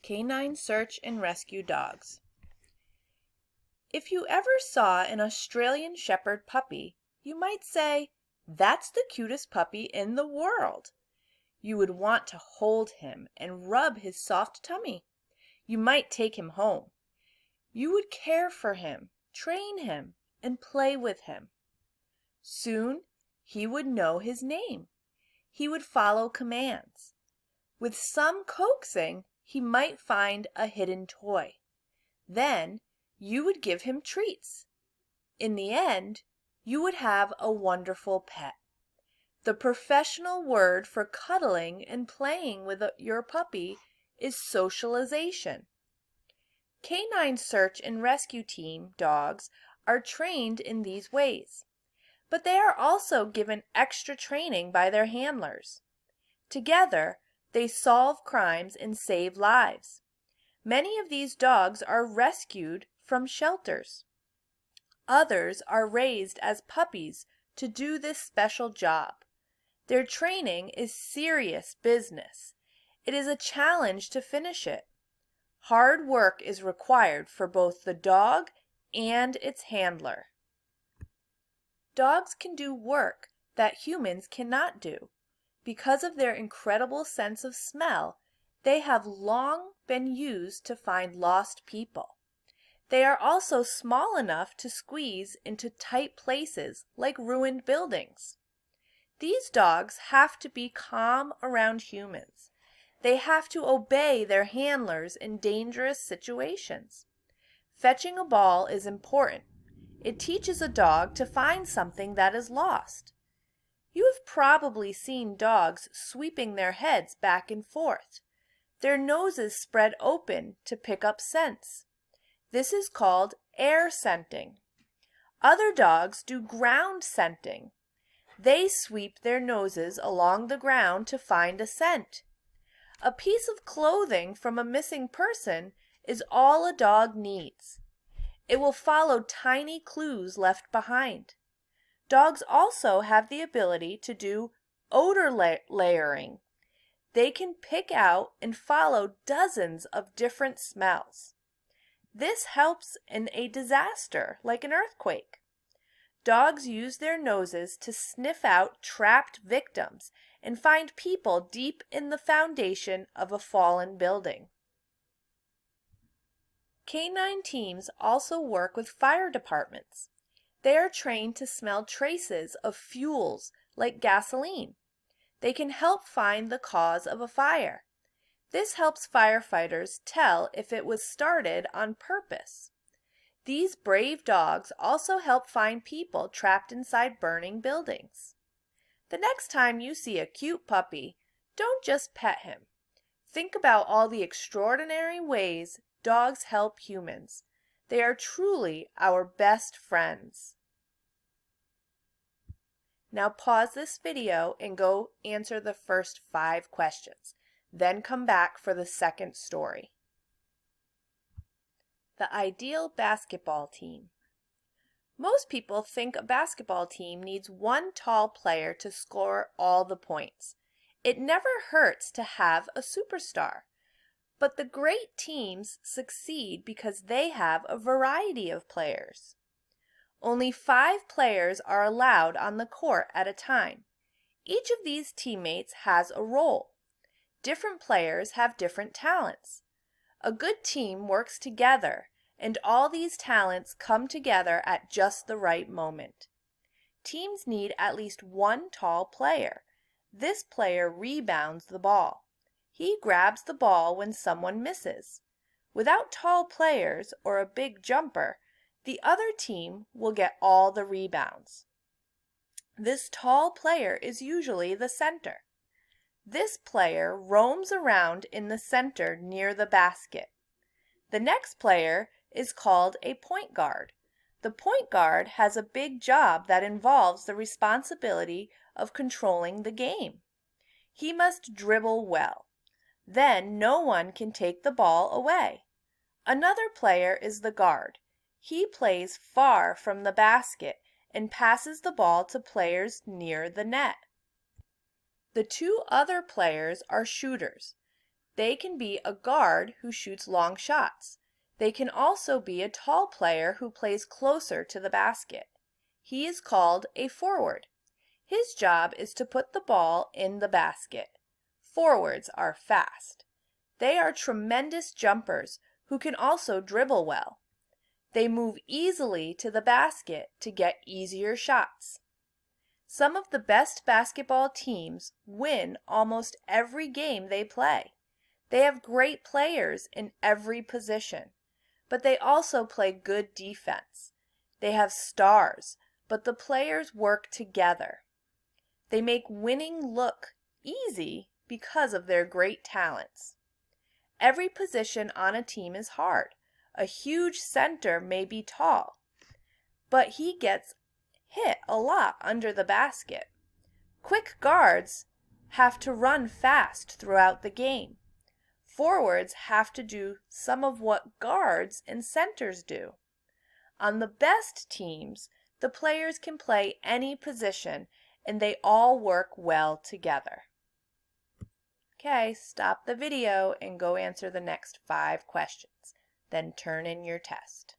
Canine search and rescue dogs. If you ever saw an Australian Shepherd puppy, you might say, "That's the cutest puppy in the world." You would want to hold him and rub his soft tummy. You might take him home. You would care for him, train him, and play with him. Soon he would know his name. He would follow commands. With some coaxing, he might find a hidden toy. Then you would give him treats. In the end, you would have a wonderful pet. The professional word for cuddling and playing with your puppy is socialization. Canine search and rescue team dogs are trained in these ways, but they are also given extra training by their handlers. Together, they solve crimes and save lives. Many of these dogs are rescued from shelters. Others are raised as puppies to do this special job. Their training is serious business. It is a challenge to finish it. Hard work is required for both the dog and its handler. Dogs can do work that humans cannot do. Because of their incredible sense of smell, they have long been used to find lost people. They are also small enough to squeeze into tight places like ruined buildings. These dogs have to be calm around humans. They have to obey their handlers in dangerous situations. Fetching a ball is important. It teaches a dog to find something that is lost. You have probably seen dogs sweeping their heads back and forth, their noses spread open to pick up scents. This is called air scenting. Other dogs do ground scenting. They sweep their noses along the ground to find a scent. A piece of clothing from a missing person is all a dog needs. It will follow tiny clues left behind. Dogs also have the ability to do odor layering. They can pick out and follow dozens of different smells. This helps in a disaster like an earthquake. Dogs use their noses to sniff out trapped victims and find people deep in the foundation of a fallen building. Canine teams also work with fire departments. They are trained to smell traces of fuels like gasoline. They can help find the cause of a fire. This helps firefighters tell if it was started on purpose. These brave dogs also help find people trapped inside burning buildings. The next time you see a cute puppy, don't just pet him. Think about all the extraordinary ways dogs help humans. They are truly our best friends. Now pause this video and go answer the first 5 questions. Then come back for the second story. The ideal basketball team. Most people think a basketball team needs one tall player to score all the points. It never hurts to have a superstar. But the great teams succeed because they have a variety of players. Only 5 players are allowed on the court at a time. Each of these teammates has a role. Different players have different talents. A good team works together, and all these talents come together at just the right moment. Teams need at least one tall player. This player rebounds the ball. He grabs the ball when someone misses. Without tall players or a big jumper, the other team will get all the rebounds. This tall player is usually the center. This player roams around in the center near the basket. The next player is called a point guard. The point guard has a big job that involves the responsibility of controlling the game. He must dribble well. Then no one can take the ball away. Another player is the guard. He plays far from the basket and passes the ball to players near the net. The 2 other players are shooters. They can be a guard who shoots long shots. They can also be a tall player who plays closer to the basket. He is called a forward. His job is to put the ball in the basket. Forwards are fast. They are tremendous jumpers who can also dribble well. They move easily to the basket to get easier shots. Some of the best basketball teams win almost every game they play. They have great players in every position, but they also play good defense. They have stars, but the players work together. They make winning look easy because of their great talents. Every position on a team is hard. A huge center may be tall, but he gets hit a lot under the basket. Quick guards have to run fast throughout the game. Forwards have to do some of what guards and centers do. On the best teams, the players can play any position and they all work well together. Okay, stop the video and go answer the next 5 questions. Then turn in your test.